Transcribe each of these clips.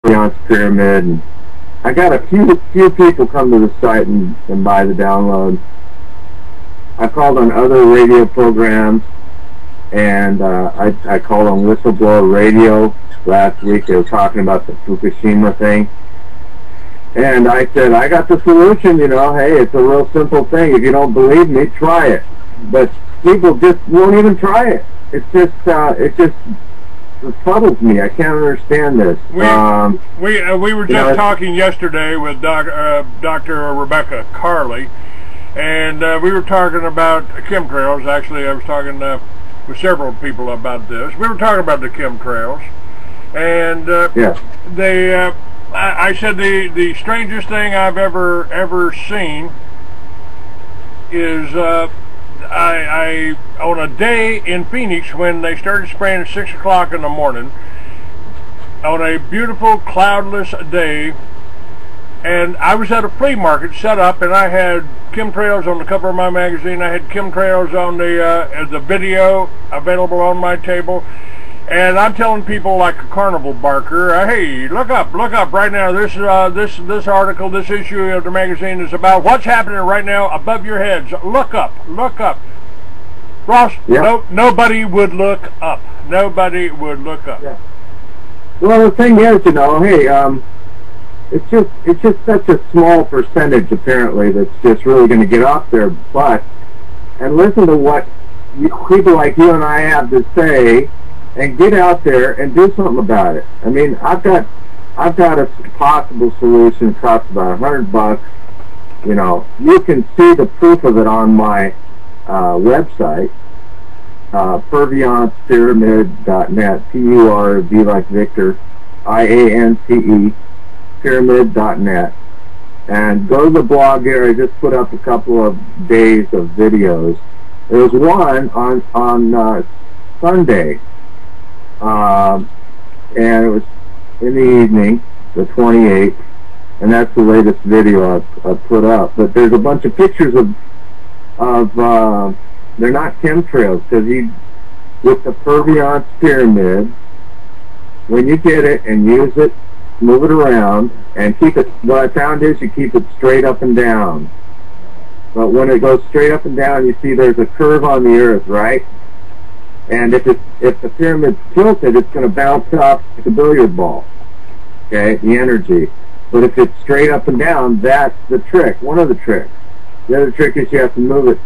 Purviance Pyramid, and I got a few people come to the site and buy the download. I called on other radio programs, and I called on Whistleblower Radio last week. They were talking about the Fukushima thing. And I said, I got the solution, you know, hey, it's a real simple thing. If you don't believe me, try it. But people just won't even try it. It just befuddles me. I can't understand this. We were just talking yesterday with Dr. Rebecca Carley, and we were talking about chemtrails. Actually, I was talking with several people about this. We were talking about the chemtrails, and yeah. I said the strangest thing I've ever seen is I on a day in Phoenix when they started spraying at 6 o'clock in the morning, on a beautiful cloudless day, and I was at a flea market set up, and I had chemtrails on the cover of my magazine. I had chemtrails on the video available on my table. And I'm telling people like a carnival barker, hey, look up right now. This article, this issue of the magazine is about what's happening right now above your heads. Look up. Ross, yep. Nobody would look up. Nobody would look up. Yeah. Well, the thing is, you know, hey, it's just such a small percentage apparently that's just really going to get off their butt and listen to what people like you and I have to say. And get out there and do something about it. I mean, I've got a possible solution. It costs about $100. You know, you can see the proof of it on my website, PurviancePyramid.net. P-U-R-V like Victor, I-A-N-C-E, pyramid.net. And go to the blog here. I just put up a couple of days of videos. There was one on Sunday. And it was in the evening, the 28th, and that's the latest video I've put up. But there's a bunch of pictures of they're not chemtrails, because with the Purviance Pyramid, when you get it and use it, move it around, and keep it, what I found is you keep it straight up and down. But when it goes straight up and down, you see there's a curve on the earth, right? And if the pyramid's tilted, it's going to bounce off like a billiard ball, okay, the energy. But if it's straight up and down, that's the trick, one of the tricks. The other trick is you have to move it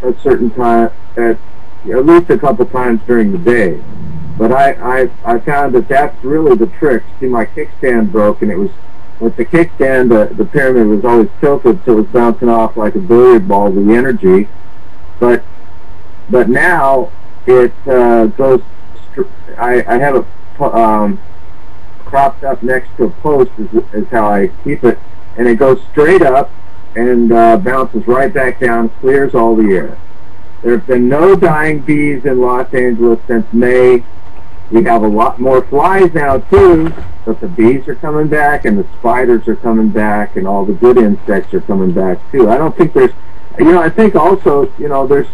a certain time, at least a couple times during the day. But I found that that's really the trick. See, my kickstand broke, and it was, with the kickstand, the pyramid was always tilted, so it was bouncing off like a billiard ball, the energy. But now, it goes, I have it propped up next to a post is how I keep it, and it goes straight up and bounces right back down, clears all the air. There have been no dying bees in Los Angeles since May. We have a lot more flies now too, but the bees are coming back, and the spiders are coming back, and all the good insects are coming back too. I don't think there's, you know, I think also, you know, there's,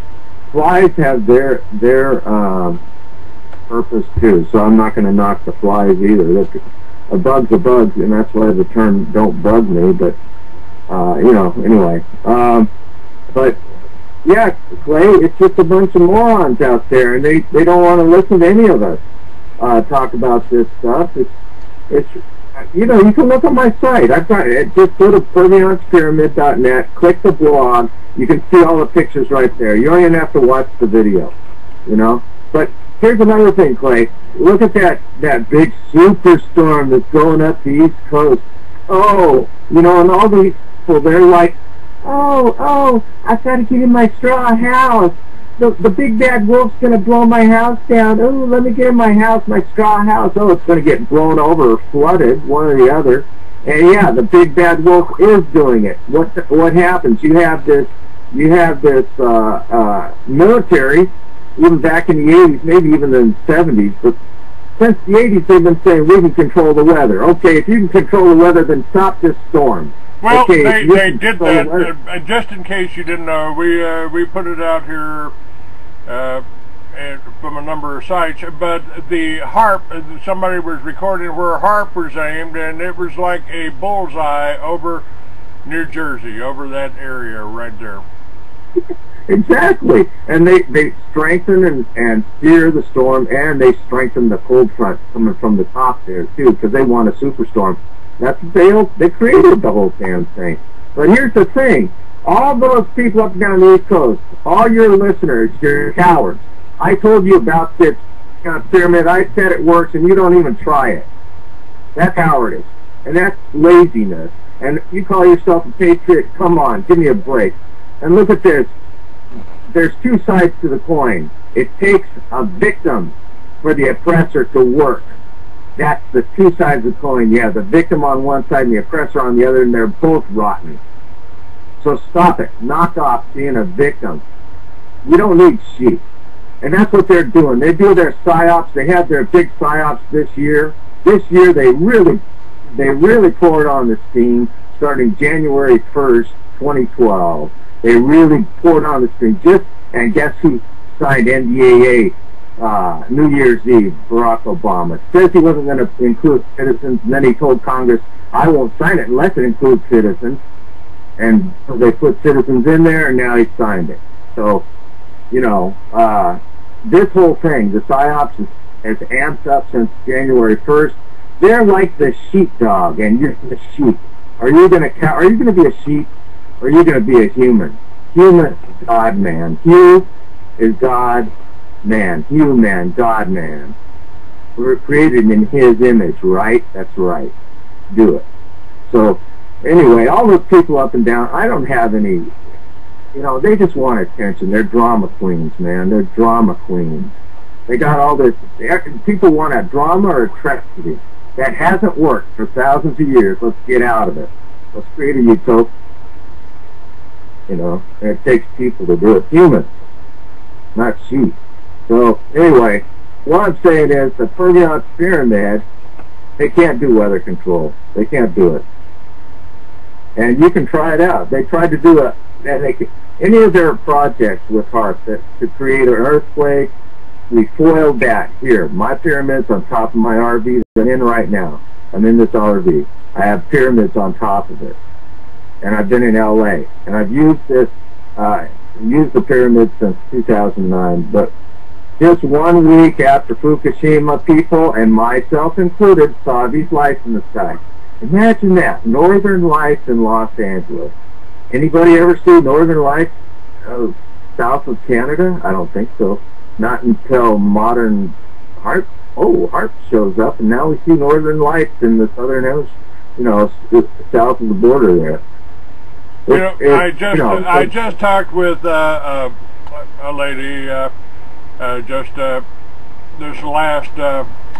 flies have their purpose too, so I'm not going to knock the flies either. A bug's a bug, and that's why the term "don't bug me." But you know, anyway. But yeah, Clay, it's just a bunch of morons out there, and they don't want to listen to any of us talk about this stuff. It's you know, you can look on my site. I've got it. Just go to PurviancePyramid.net, click the blog. You can see all the pictures right there. You don't even have to watch the video, you know. But here's another thing, Clay. Look at that big superstorm that's going up the East Coast. Oh, you know, and all these people, they're like, oh, I've got to get in my straw house. The big bad wolf's going to blow my house down. Oh, let me get in my house, my straw house. Oh, it's going to get blown over or flooded, one or the other. And yeah, the big bad wolf is doing it. What happens? You have this military, even back in the 80s, maybe even in the 70s, but since the 80s they've been saying we can control the weather. Okay, if you can control the weather, then stop this storm. Well, okay, they did that. Just in case you didn't know, we put it out here from a number of sites, but the harp, somebody was recording where a harp was aimed, and it was like a bullseye over New Jersey, over that area right there. Exactly. And they strengthen and steer the storm, and they strengthen the cold front coming from the top there too, because they want a superstorm. That's they created the whole damn thing. But here's the thing. All those people up and down the East Coast, all your listeners, you're cowards. I told you about this pyramid. I said it works, and you don't even try it. That's cowardice. And that's laziness. And you call yourself a patriot. Come on, give me a break. And look at this. There's two sides to the coin. It takes a victim for the oppressor to work. That's the two sides of the coin. You have the victim on one side and the oppressor on the other, and they're both rotten. So stop it. Knock off being a victim. We don't need sheep. And that's what they're doing. They do their psyops. They have their big psyops this year. This year they really poured on the steam starting January 1st, 2012. They really poured on the steam. And guess who signed NDAA New Year's Eve? Barack Obama. Says he wasn't going to include citizens, and then he told Congress, I won't sign it unless it includes citizens. And so they put citizens in there, and now he signed it. So, you know, this whole thing, the PSYOPs has amped up since January 1st. They're like the sheepdog, and you're the sheep. Are you going to be a sheep, or are you going to be a human? Human is God, man. Hugh is God, man. Hugh, man, God, man. We're created in His image, right? That's right. Do it. So, anyway, all those people up and down, I don't have any, you know, they just want attention. They're drama queens, man. They're drama queens. They got all this, people want a drama or a tragedy. That hasn't worked for thousands of years. Let's get out of it. Let's create a utopia. You know, and it takes people to do it. Humans, not sheep. So, anyway, what I'm saying is the Purviance Pyramid, they can't do weather control. They can't do it. And you can try it out. They tried to do it, and any of their projects with HARP to create an earthquake, we foiled that. Here, my pyramid's on top of my RV that I'm in right now. I'm in this RV. I have pyramids on top of it. And I've been in LA. And I've used this, used the pyramid since 2009. But just 1 week after Fukushima, people, and myself included, saw these lights in the sky. Imagine that, northern lights in Los Angeles. Anybody ever see northern lights south of Canada? I don't think so. Not until modern HARP shows up, and now we see northern lights in the southern ocean, you know, south of the border there. I just talked with a lady this last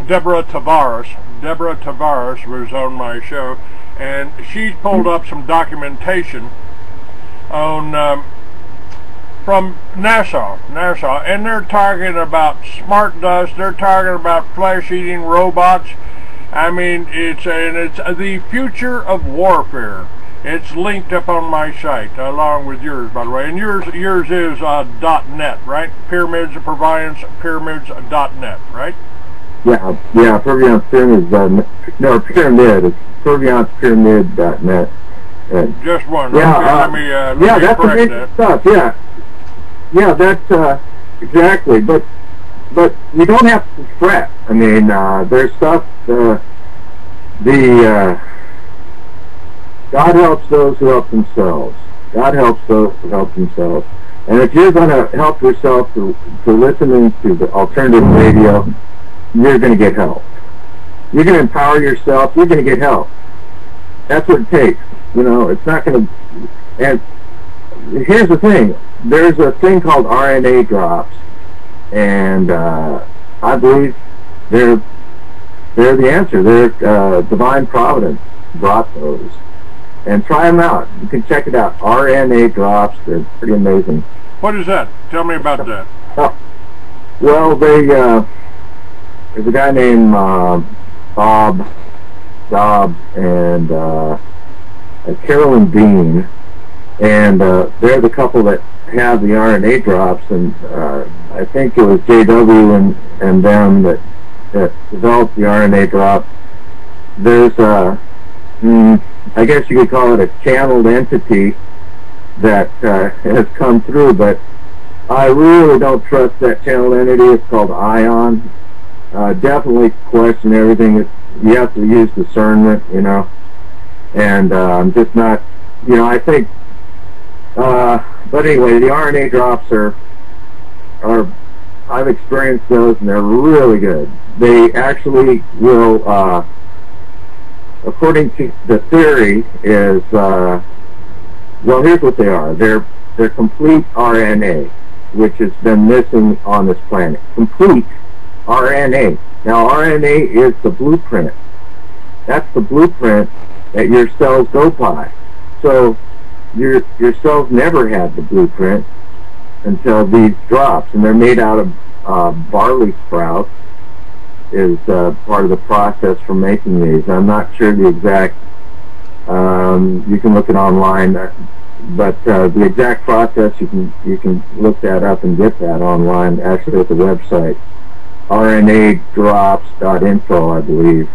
Deborah Tavares was on my show, and she pulled up some documentation on from NASA, and they're talking about smart dust. They're talking about flesh-eating robots. I mean, it's the future of warfare. It's linked up on my site, along with yours, by the way. And yours is .net, right? Pyramids, Purviance, pyramids.net, right? Yeah, Purviance Pyramid, no, Pyramid, it's PurviancePyramid.net. Just one, right? Let me that's amazing stuff, yeah, that's, exactly, but you don't have to fret. I mean, there's stuff, God helps those who help themselves. God helps those who help themselves. And if you're going to help yourself to listening to the alternative radio, you're going to get help. You're going to empower yourself, you're going to get help. That's what it takes. You know, it's not going to... And here's the thing. There's a thing called RNA drops. And I believe they're the answer. They're divine providence brought those. And try them out. You can check it out. RNA drops. They're pretty amazing. What is that? Tell me about that. Well, there's a guy named Bob Dobbs and Carolyn Bean, and they're the couple that have the RNA drops, and I think it was JW and them that developed the RNA drop. There's a, I guess you could call it a channeled entity that has come through, but I really don't trust that channeled entity. It's called ion. Definitely question everything. You have to use discernment, you know, and I'm just not, you know, I think, but anyway, the RNA drops are I've experienced those, and they're really good. They actually will, according to the theory, is, well, here's what they are. They're complete RNA, which has been missing on this planet. Complete RNA. Now, RNA is the blueprint. That's the blueprint that your cells go by. So your cells never had the blueprint until these drops, and they're made out of barley sprouts. Is part of the process for making these. I'm not sure the exact. You can look it online, but the exact process you can look that up and get that online. Actually, at the website. RNAdrops.info, I believe.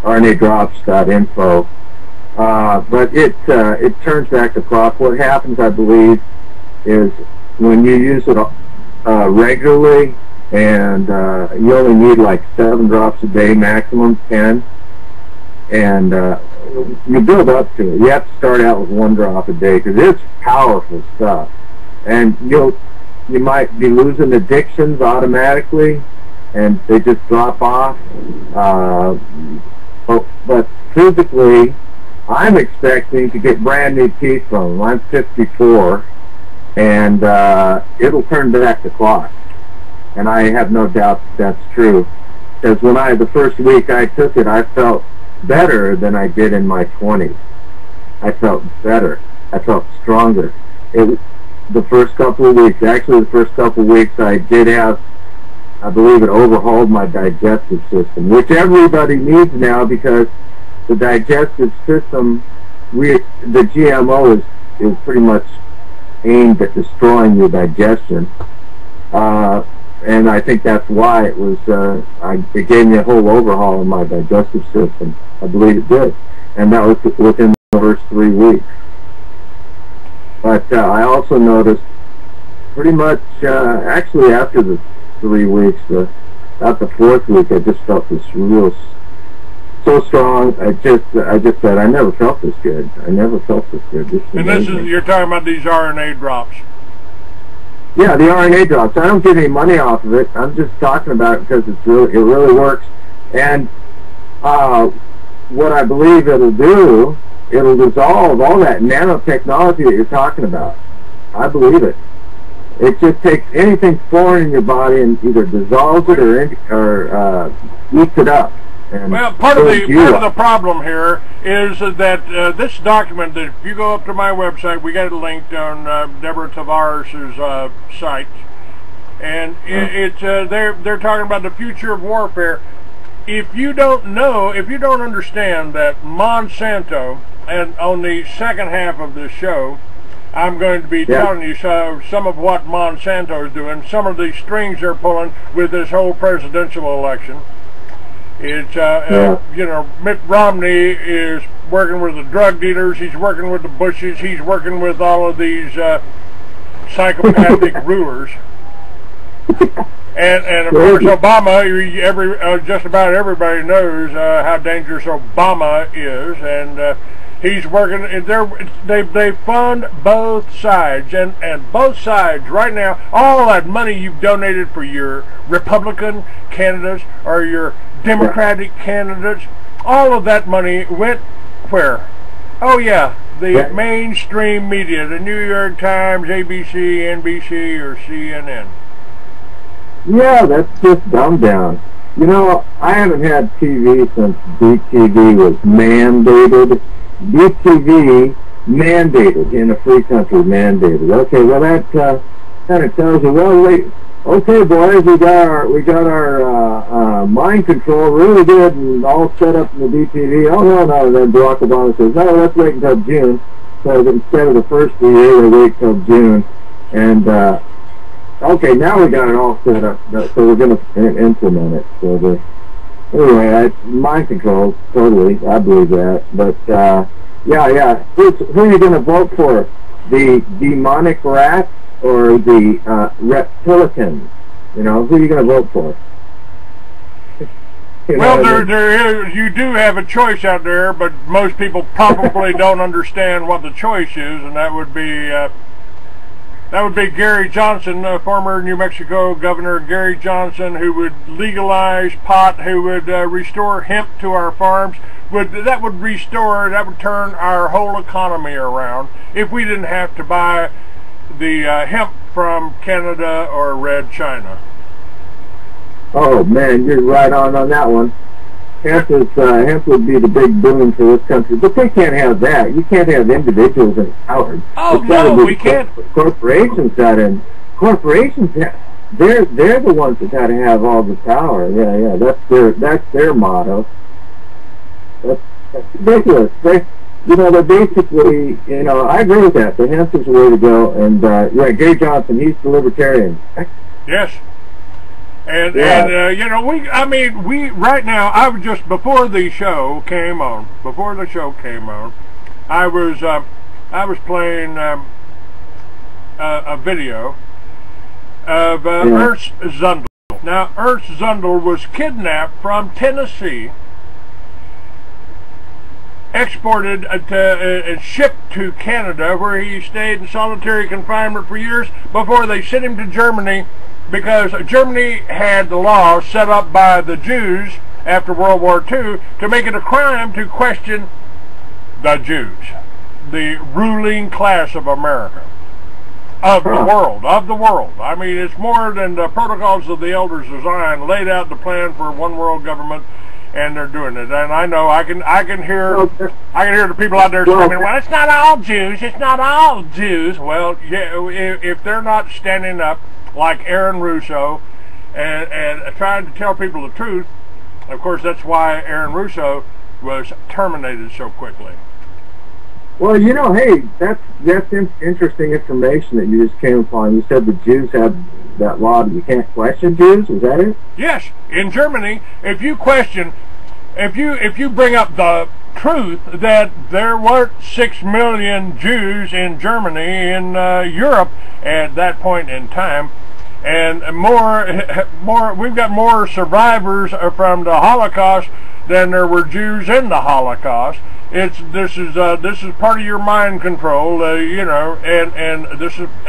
RNAdrops.info. But it turns back the clock. What happens, I believe, is when you use it regularly, and you only need like 7 drops a day, maximum 10, and you build up to it. You have to start out with 1 drop a day because it's powerful stuff, and you might be losing addictions automatically, and they just drop off. But physically, I'm expecting to get brand new teeth from them. I'm 54, and it'll turn back the clock. And I have no doubt that's true. Because when the first week I took it, I felt better than I did in my 20s. I felt better. I felt stronger. The first couple of weeks, I did have, I believe it overhauled my digestive system, which everybody needs now because the digestive system, the GMO is pretty much aimed at destroying your digestion. And I think that's why it was, it gave me a whole overhaul in my digestive system. I believe it did. And that was within the first 3 weeks. But I also noticed pretty much, actually after the 3 weeks, about the 4th week, I just felt this so strong. I just said, I never felt this good. I never felt this good. And you're talking about these RNA drops. Yeah, the RNA drops. I don't get any money off of it. I'm just talking about it because it really works. And what I believe it'll do, it'll dissolve all that nanotechnology that you're talking about. I believe it. It just takes anything foreign in your body and either dissolves it or eats it up. Well, part of the problem here is that this document, that if you go up to my website, we got it linked on Deborah Tavares' site, and they're talking about the future of warfare. If you don't understand that Monsanto, and on the second half of this show, I'm going to be telling you some of what Monsanto is doing, some of the strings they're pulling with this whole presidential election. It's, you know, Mitt Romney is working with the drug dealers, he's working with the Bushes, he's working with all of these psychopathic rulers. And of course, Obama, just about everybody knows how dangerous Obama is, and he's working, and they fund both sides, and both sides right now, all that money you've donated for your Republican candidates or your Democratic candidates, all of that money went where? Oh yeah, the mainstream media, the New York Times, ABC, NBC, or CNN. Yeah, that's just dumbed down. You know, I haven't had TV since BTV was mandated. BTV mandated in a free country, mandated. Okay, well that kind of tells you, well, wait, okay, boys, we got our mind control really good and all set up in the BTV. Oh no, then Barack Obama says, no, let's wait until June. So instead of the first of the year, they wait till June, and Okay, now we got it all set up, so we're going to implement it. So anyway, mind control, totally, I believe that. But, yeah. Who are you going to vote for? The demonic rats or the reptilicans? You know, who are you going to vote for? Well, you do have a choice out there, but most people probably don't understand what the choice is, and that would be Gary Johnson, former New Mexico Governor Gary Johnson, who would legalize pot, who would restore hemp to our farms. That would turn our whole economy around if we didn't have to buy the hemp from Canada or Red China. Oh man, you're right on that one. Hemp would be the big boom for this country, but they can't have that. You can't have individuals empowered. Oh no, we can't. Corporations they're the ones that got to have all the power. Yeah, that's their motto. That's ridiculous. They're basically, I agree with that. The hemp is the way to go, and Gary Johnson, he's the libertarian. Yes. And we right now, I was just before the show came on, I was playing a video of Ernst Zundel. Now, Ernst Zundel was kidnapped from Tennessee, exported and shipped to Canada, where he stayed in solitary confinement for years before they sent him to Germany, because Germany had the law set up by the Jews after World War II to make it a crime to question the Jews, the ruling class of America, of the world. I mean, it's more than the Protocols of the Elders of Zion laid out the plan for one world government, and they're doing it. And I know I can hear the people out there screaming, "Well, it's not all Jews. It's not all Jews." Well, yeah, if they're not standing up like Aaron Russo and trying to tell people the truth, of course, that's why Aaron Russo was terminated so quickly. Well, hey, that's interesting information that you just came upon. You said the Jews have that law that you can't question Jews. Is that it? Yes, in Germany, if you bring up the truth that there weren't 6 million Jews in Germany, in Europe at that point in time, and we've got more survivors from the Holocaust than there were Jews in the Holocaust. This is part of your mind control, and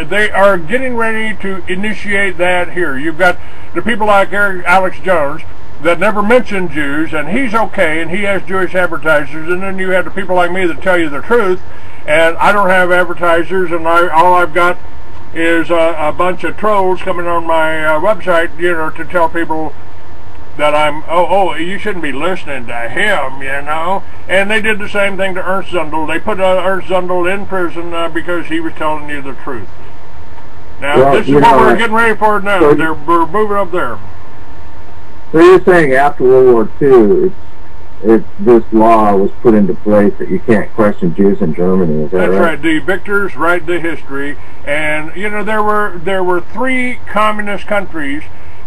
they are getting ready to initiate that here. You've got the people like Alex Jones that never mention Jews, and he's okay, and he has Jewish advertisers, and then you have the people like me that tell you the truth, and I don't have advertisers, and all I've got is a bunch of trolls coming on my website, to tell people that you shouldn't be listening to him, And they did the same thing to Ernst Zundel. They put Ernst Zundel in prison because he was telling you the truth. Now, this is what we're getting ready for now. We're moving up there. So you're saying after World War II, this law was put into place that you can't question Jews in Germany, is that right? That's right. The victors write the history. And, there were 3 communist countries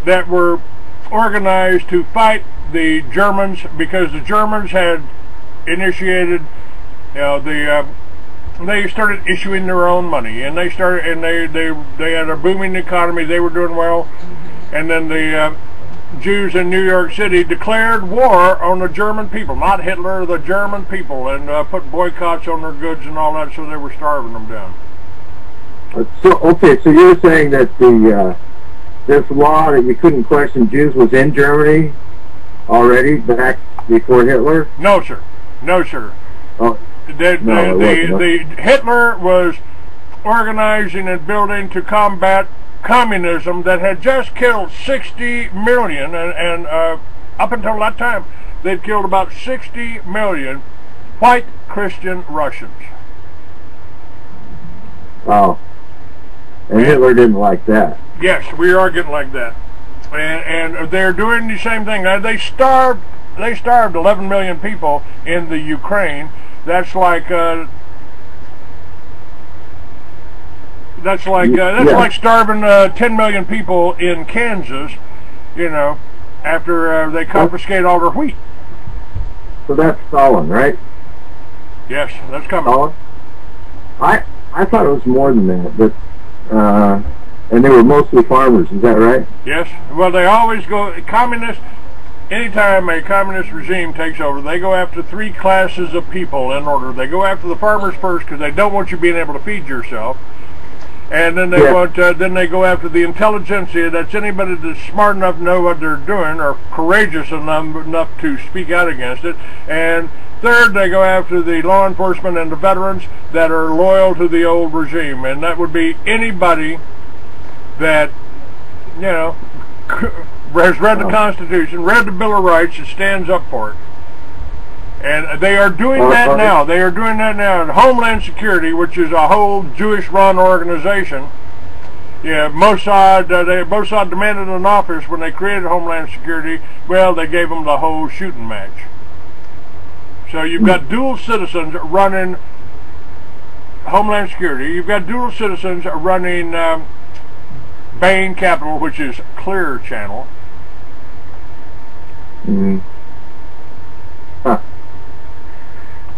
that were organized to fight the Germans, because the Germans had initiated, they started issuing their own money, and they had a booming economy. They were doing well, and then the Jews in New York City declared war on the German people, not Hitler, the German people, and put boycotts on their goods and all that, so they were starving them down. So you're saying that this law that you couldn't question Jews was in Germany already back before Hitler? No, sir. Oh, Hitler was organizing and building to combat communism that had just killed 60 million, and up until that time, they'd killed about 60 million white Christian Russians. Wow. And Hitler didn't like that. Yes, we are getting like that. And they're doing the same thing. They starved 11 million people in the Ukraine. That's like That's like starving 10 million people in Kansas, you know, after they confiscate all their wheat. So that's Stalin, right? Yes, that's coming. Stalin? I thought it was more than that, but and they were mostly farmers. Is that right? Yes. Well, they always go communist. Anytime a communist regime takes over, they go after three classes of people in order. They go after the farmers first because they don't want you being able to feed yourself, and then they want. Then they go after the intelligentsia. That's anybody that's smart enough to know what they're doing or courageous enough to speak out against it. And third, they go after the law enforcement and the veterans that are loyal to the old regime, and that would be anybody that, you know, has read the Constitution, read the Bill of Rights, and stands up for it. And they are doing that now. They are doing that now. And Homeland Security, which is a whole Jewish-run organization, yeah, Mossad demanded an office when they created Homeland Security. Well, they gave them the whole shooting match. So you've got dual citizens running Homeland Security. You've got dual citizens running Bain Capital, which is Clear Channel. Huh.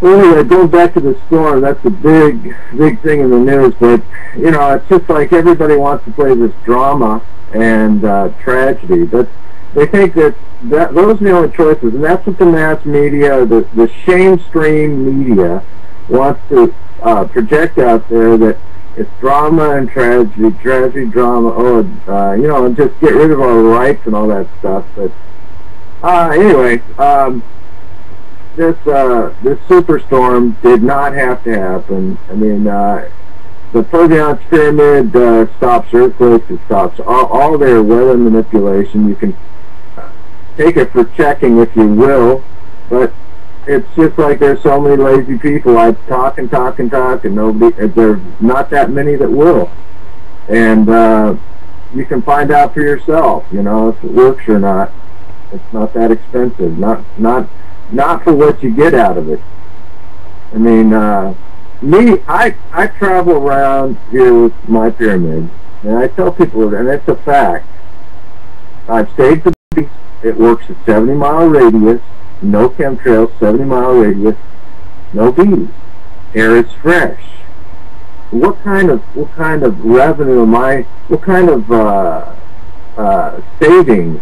Well, anyway, going back to the storm, that's a big thing in the news. But you know, it's just like everybody wants to play this drama and tragedy, but they think that those are the only choices, and that's what the mass media, the shame stream media, wants to project out there, that it's drama and tragedy, drama. Oh, you know, and just get rid of our rights and all that stuff. But anyway, this superstorm did not have to happen. I mean, the Purviance Pyramid stops earthquakes. It stops all their weather manipulation. You can take it for checking if you will, but it's just like there's so many lazy people. I talk and nobody. There's not that many that will, and you can find out for yourself. You know, if it works or not. It's not that expensive. Not for what you get out of it. I mean, I travel around here with my pyramid, and I tell people, and it's a fact. I've stayed for the beach. It works a 70-mile radius, no chemtrails, 70-mile radius, no bees. Air is fresh. What kind of revenue am I? What kind of savings?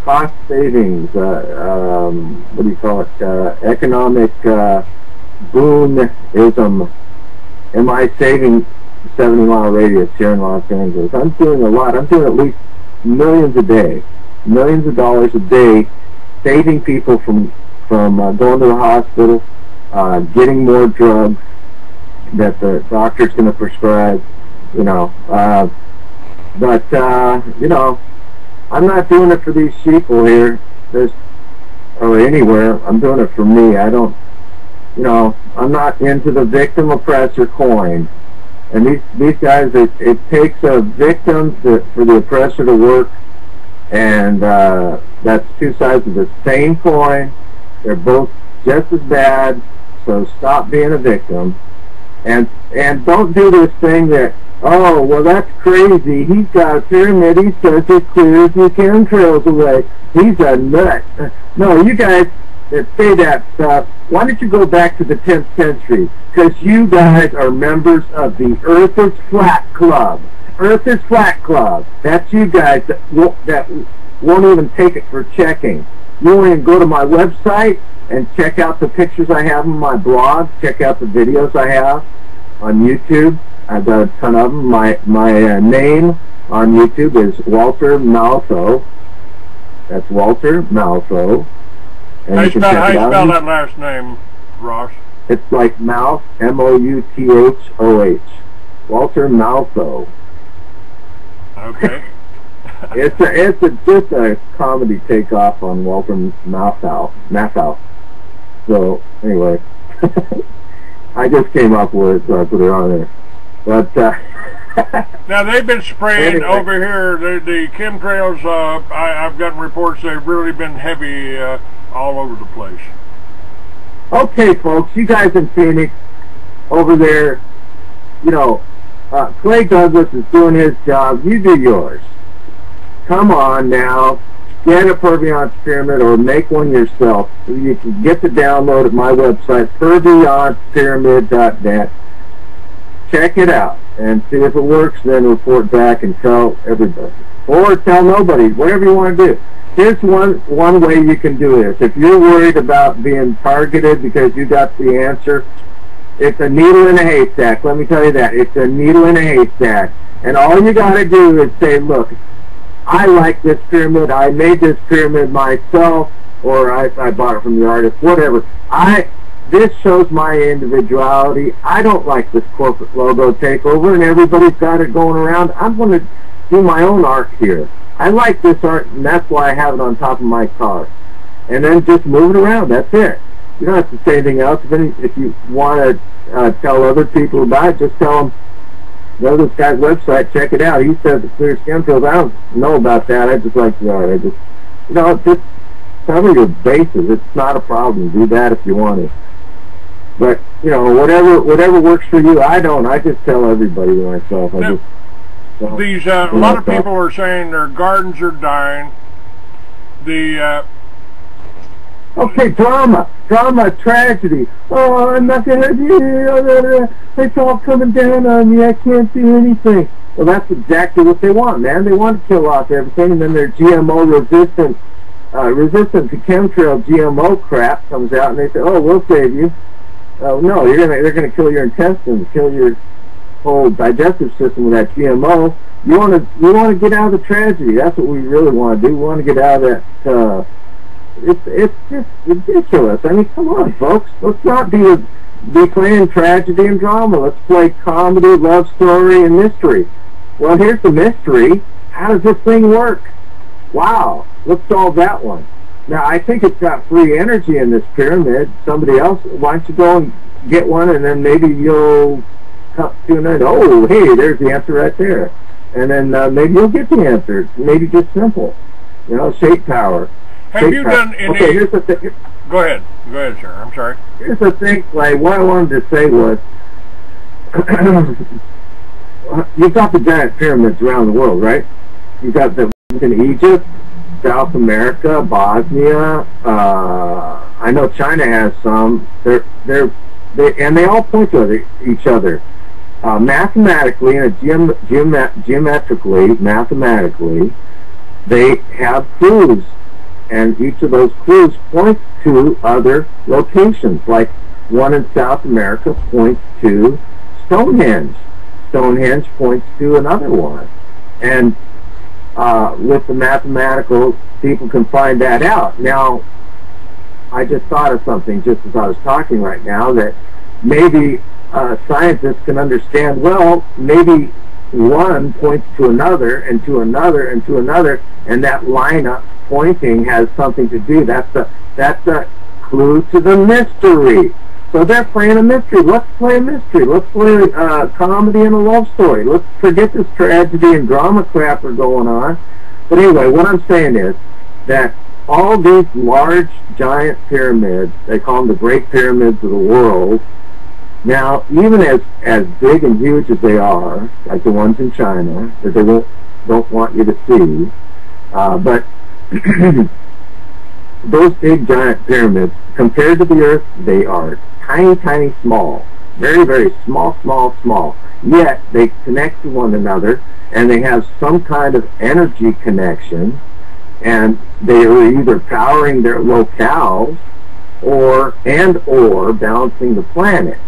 Cost savings, what do you call it, economic boonism, am I saving 70-mile radius here in Los Angeles? I'm doing a lot. I'm doing at least millions a day, millions of dollars a day, saving people from going to the hospital, getting more drugs that the doctor's going to prescribe, you know. But, you know, I'm not doing it for these sheeple here, or anywhere. I'm doing it for me. I don't, you know, I'm not into the victim-oppressor coin. And these guys, it takes a victim for the oppressor to work, and that's two sides of the same coin. They're both just as bad, so stop being a victim. And don't do this thing that, oh, well, that's crazy. He's got a pyramid. He says it clears the chemtrails away. He's a nut. No, you guys that say that stuff, why don't you go back to the 10th century? Because you guys are members of the Earth is Flat Club. Earth is Flat Club. That's you guys that won't even take it for checking. You won't even go to my website and check out the pictures I have on my blog. Check out the videos I have on YouTube. I've got a ton of them. My name on YouTube is Walter Maltho. That's Walter Maltho. And how you spell that last name, Ross? It's like mouth, M-O-U-T-H-O-H. Walter Maltho. Okay. It's just a comedy takeoff on Walter Maltho. So anyway, I just came up with it, so I put it on there. But now they've been spraying over here. The chemtrails. I've gotten reports they've really been heavy all over the place. Okay, folks, you guys in Phoenix over there, you know, Clay Douglas is doing his job. You do yours. Come on now. Get a Purviance Pyramid or make one yourself. You can get the download at my website, purviancepyramid.net. Check it out and see if it works, then report back and tell everybody. Or tell nobody, whatever you want to do. Here's one way you can do this. If you're worried about being targeted because you got the answer, it's a needle in a haystack. Let me tell you that. It's a needle in a haystack. And all you got to do is say, look, I like this pyramid. I made this pyramid myself, or I bought it from the artist, whatever. This shows my individuality. I don't like this corporate logo takeover, and everybody's got it going around. I'm going to do my own art here. I like this art, and that's why I have it on top of my car. And then just move it around. That's it. You don't have to say anything else. If you want to tell other people about it, just tell them, go to this guy's website, check it out. He says it clears chemtrails. I don't know about that. I just like the art. Just cover your bases. It's not a problem. Do that if you want to. But, whatever works for you, I don't. I just tell everybody myself. A lot of people are saying their gardens are dying. Okay, drama, tragedy. Oh, I'm not going to do. It's all coming down on me. I can't do anything. Well, that's exactly what they want, man. They want to kill off everything, and then their GMO resistant to chemtrail GMO crap comes out, and they say, "Oh, we'll save you." No, they're gonna kill your intestines, kill your whole digestive system with that GMO. You want to get out of the tragedy. That's what we really want to do. We want to get out of that. It's just ridiculous. I mean, come on, folks. Let's not be playing tragedy and drama. Let's play comedy, love story, and mystery. Well, here's the mystery. How does this thing work? Wow. Let's solve that one. Now, I think it's got free energy in this pyramid. Somebody else, why don't you go and get one, and then maybe you'll come to an end. Oh, hey, there's the answer right there. And then maybe you'll get the answer. It's maybe just simple. Shape power. Have you done any... Okay, here's the thing. Go ahead, sir. I'm sorry. Here's the thing, Clay. What I wanted to say was, you've got the giant pyramids around the world, right? You've got the in Egypt, South America, Bosnia. I know China has some. And they all point to each other. Mathematically and mathematically, they have clues. And each of those clues points to other locations. Like one in South America points to Stonehenge. Stonehenge points to another one. And with the mathematical, people can find that out. Now, I just thought of something just as I was talking right now, that maybe scientists can understand, well, maybe one points to another, and to another, and to another, and that lineup pointing has something to do. That's a clue to the mystery. So they're playing a mystery. Let's play a mystery. Let's play a comedy and a love story. Let's forget this tragedy and drama crap are going on. But anyway, what I'm saying is that all these large, giant pyramids, they call them the Great Pyramids of the world. Now, even as big and huge as they are, like the ones in China, that they don't want you to see, but those big giant pyramids, compared to the Earth, they are tiny, tiny, small. Very, very small, small, small. Yet, they connect to one another, and they have some kind of energy connection, and they are either powering their locales or balancing the planet.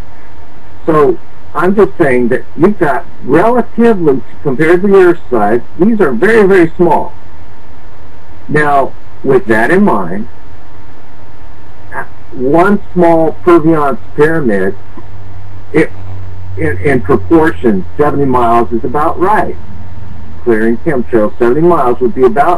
So, I'm just saying that you've got, relatively, compared to the Earth's size, these are very, very small. Now, with that in mind, one small Purviance pyramid, in proportion, 70 miles is about right. Clearing chemtrails, 70 miles would be about